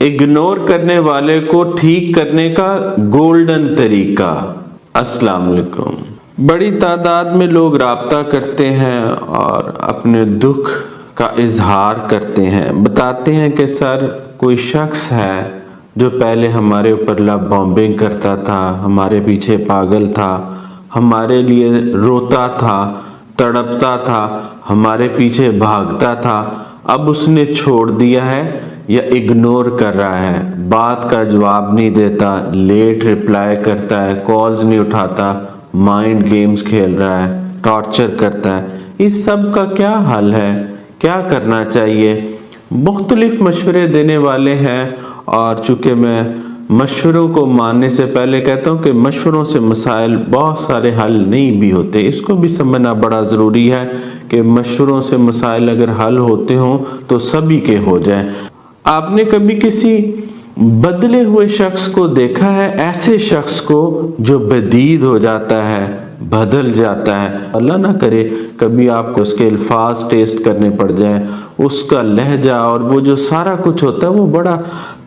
Ignore करने वाले को ठीक करने का गोल्डन तरीका। अस्सलाम वालेकुम। बड़ी तादाद में लोग राब्ता करते हैं और अपने दुख का इजहार करते हैं, बताते हैं कि सर कोई शख्स है जो पहले हमारे ऊपर लव बॉम्बिंग करता था, हमारे पीछे पागल था, हमारे लिए रोता था, तड़पता था, हमारे पीछे भागता था, अब उसने छोड़ दिया है या इग्नोर कर रहा है, बात का जवाब नहीं देता, लेट रिप्लाई करता है, कॉल्स नहीं उठाता, माइंड गेम्स खेल रहा है, टॉर्चर करता है। इस सब का क्या हल है, क्या करना चाहिए? मुख्तलिफ मशवरे देने वाले हैं और चूँकि मैं मशवरों को मानने से पहले कहता हूँ कि मशवरों से मसाइल बहुत सारे हल नहीं भी होते, इसको भी समझना बड़ा ज़रूरी है कि मशवरों से मसाइल अगर हल होते हों तो सभी के हो जाएं। आपने कभी किसी बदले हुए शख्स को देखा है, ऐसे शख्स को जो बदीद हो जाता है, बदल जाता है? अल्लाह ना करे कभी आपको उसके अल्फाज टेस्ट करने पड़ जाए, उसका लहजा और वो जो सारा कुछ होता है वो बड़ा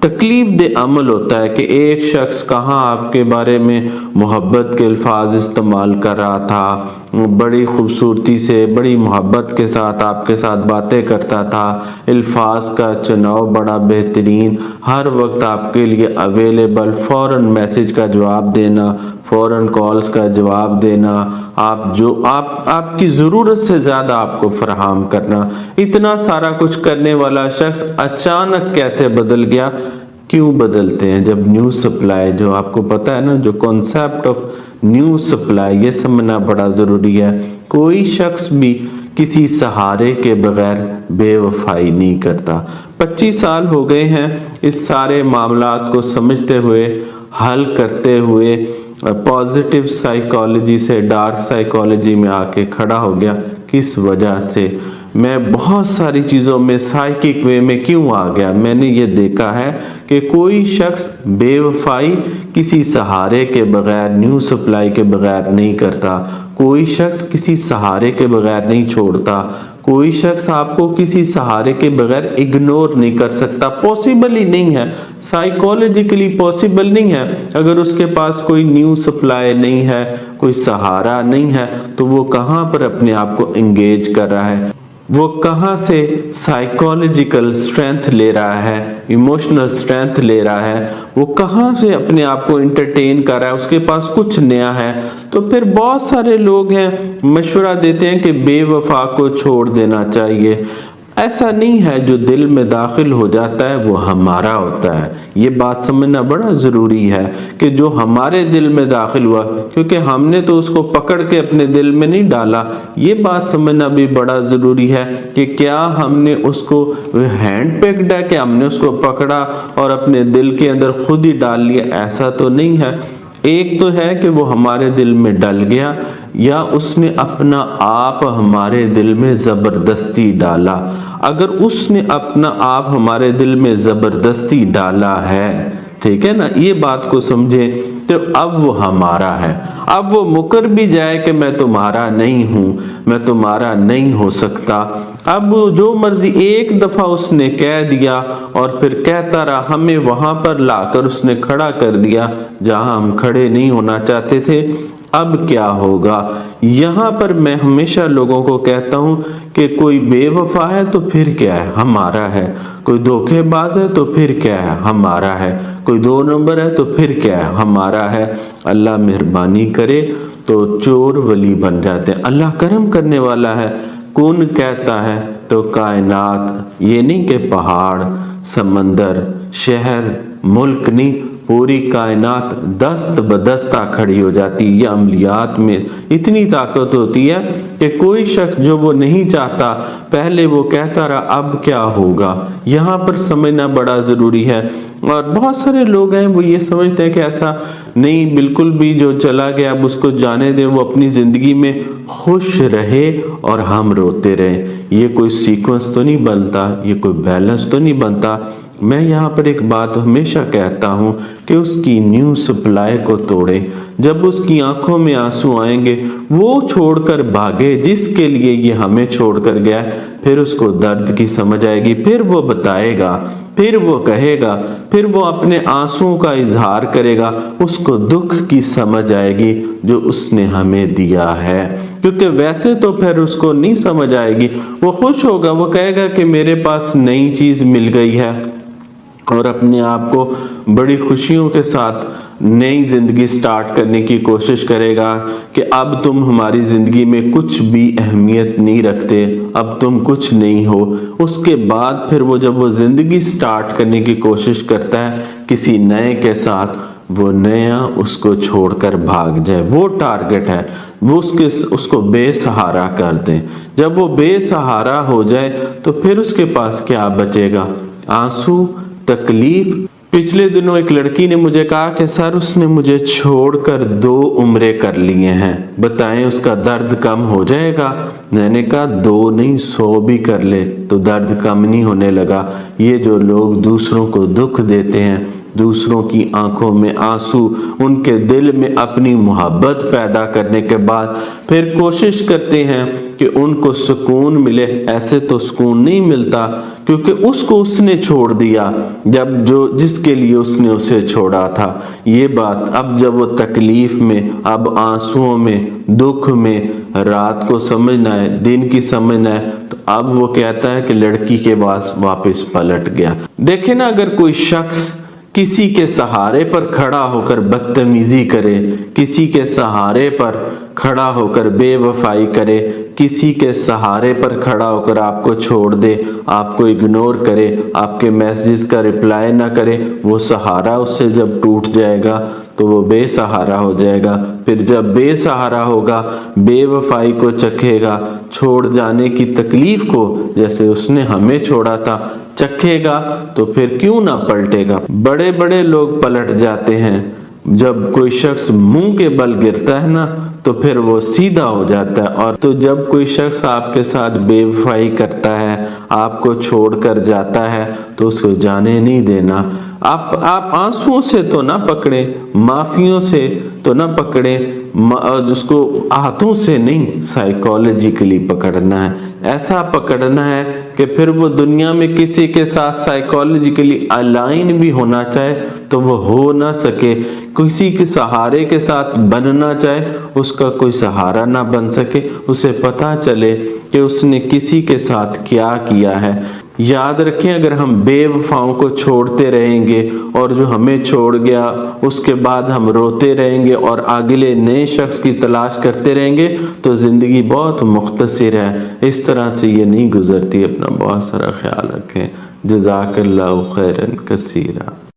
तकलीफ दे अमल होता है कि एक शख्स कहाँ आपके बारे में मोहब्बत के अल्फाज इस्तेमाल कर रहा था, बड़ी खूबसूरती से बड़ी मोहब्बत के साथ आपके साथ बातें करता था, अल्फाज का चुनाव बड़ा बेहतरीन, हर वक्त आपके लिए अवेलेबल, फ़ौरन मैसेज का जवाब देना, फ़ौरन कॉल्स का जवाब देना, आपकी ज़रूरत से ज़्यादा आपको फराहम करना, इतना सारा कुछ करने वाला शख्स अचानक कैसे बदल गया? क्यों बदलते हैं? जब न्यू सप्लाई, जो आपको पता है ना, जो कॉन्सेप्ट ऑफ न्यू सप्लाई, ये समझना बड़ा ज़रूरी है। कोई शख्स भी किसी सहारे के बगैर बेवफाई नहीं करता। 25 साल हो गए हैं इस सारे मामलात को समझते हुए, हल करते हुए, पॉजिटिव साइकोलॉजी से डार्क साइकोलॉजी में आके खड़ा हो गया। किस वजह से? मैं बहुत सारी चीज़ों में साइकिक वे में क्यों आ गया? मैंने ये देखा है कि कोई शख्स बेवफाई किसी सहारे के बगैर, न्यू सप्लाई के बगैर नहीं करता, कोई शख्स किसी सहारे के बगैर नहीं छोड़ता, कोई शख्स आपको किसी सहारे के बगैर इग्नोर नहीं कर सकता। पॉसिबल ही नहीं है, साइकोलॉजिकली पॉसिबल नहीं है। अगर उसके पास कोई न्यू सप्लाई नहीं है, कोई सहारा नहीं है, तो वो कहाँ पर अपने आप को एंगेज कर रहा है? वो कहाँ से साइकोलॉजिकल स्ट्रेंथ ले रहा है, इमोशनल स्ट्रेंथ ले रहा है? वो कहाँ से अपने आप को इंटरटेन कर रहा है? उसके पास कुछ नया है। तो फिर बहुत सारे लोग हैं मशवरा देते हैं कि बेवफा को छोड़ देना चाहिए। ऐसा नहीं है, जो दिल में दाखिल हो जाता है वो हमारा होता है। ये बात समझना बड़ा ज़रूरी है कि जो हमारे दिल में दाखिल हुआ, क्योंकि हमने तो उसको पकड़ के अपने दिल में नहीं डाला, ये बात समझना भी बड़ा ज़रूरी है कि क्या हमने उसको हैंड पिक्ड है, कि हमने उसको पकड़ा और अपने दिल के अंदर खुद ही डाल लिया? ऐसा तो नहीं है। एक तो है कि वो हमारे दिल में डल गया, या उसने अपना आप हमारे दिल में ज़बरदस्ती डाला। अगर उसने अपना आप हमारे दिल में ज़बरदस्ती डाला है, ठीक है ना, ये बात को समझे, तो अब वो हमारा है। अब वो मुकर भी जाए कि मैं तुम्हारा नहीं हूँ, मैं तुम्हारा नहीं हो सकता, अब जो मर्जी, एक दफ़ा उसने कह दिया और फिर कहता रहा, हमें वहाँ पर लाकर उसने खड़ा कर दिया जहाँ हम खड़े नहीं होना चाहते थे। अब क्या होगा? यहाँ पर मैं हमेशा लोगों को कहता हूँ कि कोई बेवफा है तो फिर क्या है? हमारा है। कोई धोखेबाज है तो फिर क्या है? हमारा है। कोई 2 नंबर है तो फिर क्या है? हमारा है। अल्लाह मेहरबानी करे तो चोर वली बन जाते हैं। अल्लाह करम करने वाला है। कौन कहता है तो कायनात, ये नहीं कि पहाड़, समंदर, शहर, मुल्क नहीं, पूरी कायनात दस्त बदस्ता खड़ी हो जाती है। ये अमलियात में इतनी ताकत होती है कि कोई शख्स जो वो नहीं चाहता, पहले वो कहता रहा, अब क्या होगा? यहाँ पर समझना बड़ा ज़रूरी है। और बहुत सारे लोग हैं वो ये समझते हैं कि ऐसा नहीं, बिल्कुल भी जो चला गया अब उसको जाने दें, वो अपनी ज़िंदगी में खुश रहे और हम रोते रहें। ये कोई सीक्वेंस तो नहीं बनता, ये कोई बैलेंस तो नहीं बनता। मैं यहाँ पर एक बात हमेशा कहता हूँ कि उसकी न्यू सप्लाई को तोड़े। जब उसकी आंखों में आंसू आएंगे, वो छोड़कर भागे जिसके लिए ये हमें छोड़कर गया है, फिर उसको दर्द की समझ आएगी, फिर वो बताएगा پھر وہ کہے گا، پھر وہ اپنے آنسوؤں کا اظہار کرے گا، اس کو دکھ کی سمجھ آئے گی جو اس نے ہمیں دیا ہے، کیونکہ ویسے تو پھر اس کو نہیں سمجھ آئے گی۔ وہ خوش ہوگا، وہ کہے گا کہ میرے پاس نئی چیز مل گئی ہے، اور اپنے آپ کو بڑی خوشیوں کے ساتھ نئی زندگی سٹارٹ کرنے کی کوشش کرے گا کہ اب تم ہماری زندگی میں کچھ بھی اہمیت نہیں رکھتے، اب تم کچھ نہیں ہو۔ اس کے بعد پھر وہ جب وہ زندگی سٹارٹ کرنے کی کوشش کرتا ہے کسی نئے کے ساتھ، وہ نیا اس کو چھوڑ کر بھاگ جائے، وہ ٹارگٹ ہے، وہ اس کو بے سہارا کر دیں۔ جب وہ بے سہارا ہو جائے تو پھر اس کے پاس کیا بچے گا؟ آنسو، تکلیف۔ پچھلے دنوں ایک لڑکی نے مجھے کہا کہ سر اس نے مجھے چھوڑ کر 2 عمرے کر لیے ہیں، بتائیں اس کا درد کم ہو جائے گا؟ میں نے کہا 2 نہیں 100 بھی کر لے تو درد کم نہیں ہونے لگا۔ یہ جو لوگ دوسروں کو دکھ دیتے ہیں، دوسروں کی آنکھوں میں آنسو، ان کے دل میں اپنی محبت پیدا کرنے کے بعد پھر کوشش کرتے ہیں کہ ان کو سکون ملے، ایسے تو سکون نہیں ملتا، کیونکہ اس کو اس نے چھوڑ دیا جس کے لیے اس نے اسے چھوڑا تھا۔ یہ بات اب جب وہ تکلیف میں، اب آنسوؤں میں، دکھ میں، رات کو سمجھنا ہے، دن کی سمجھنا ہے، تو اب وہ کہتا ہے کہ لڑکی کے پاس واپس پلٹ گیا۔ دیکھیں نا، اگر کوئی شخص کسی کے سہارے پر کھڑا ہو کر بدتمیزی کرے، کسی کے سہارے پر کھڑا ہو کر بے وفائی کرے، کسی کے سہارے پر کھڑا ہو کر آپ کو چھوڑ دے، آپ کو اگنور کرے، آپ کے میسیجز کا رپلائی نہ کرے، وہ سہارا اس سے جب ٹوٹ جائے گا تو وہ بے سہارا ہو جائے گا۔ پھر جب بے سہارا ہوگا، بے وفائی کو چکھے گا، چھوڑ جانے کی تکلیف کو، جیسے اس نے ہمیں چھوڑا تھا، چکھے گا، تو پھر کیوں نہ پلٹے گا؟ بڑے بڑے لوگ پلٹ جاتے ہیں۔ جب کوئی شخص منہ کے بل گرتا ہے نا تو پھر وہ سیدھا ہو جاتا ہے، اور تو جب کوئی شخص آپ کے ساتھ بے وفائی کرتا ہے، آپ کو چھوڑ کر جاتا ہے، تو اس کو جانے نہیں دینا۔ آپ آنسوؤں سے تو نہ پکڑیں، معافیوں سے تو نہ پکڑیں، اس کو ہاتھوں سے نہیں، سائیکالوجیکلی پکڑنا ہے۔ ایسا پکڑنا ہے کہ پھر وہ دنیا میں کسی کے ساتھ سائیکالوجیکلی الائن بھی ہونا چاہے تو وہ ہو نہ سکے، کسی کے سہارے کے ساتھ بننا چاہے اس کا کوئی سہارا نہ بن سکے، اسے پتہ چلے کہ اس نے کسی کے ساتھ کیا کیا ہے۔ یاد رکھیں، اگر ہم بے وفاؤں کو چھوڑتے رہیں گے اور جو ہمیں چھوڑ گیا اس کے بعد ہم روتے رہیں گے اور اگلے نئے شخص کی تلاش کرتے رہیں گے تو زندگی بہت مختصر ہے، اس طرح سے یہ نہیں گزرتی۔ اپنا بہت سارا خیال رکھیں۔ جزاک اللہ خیرا کثیرا۔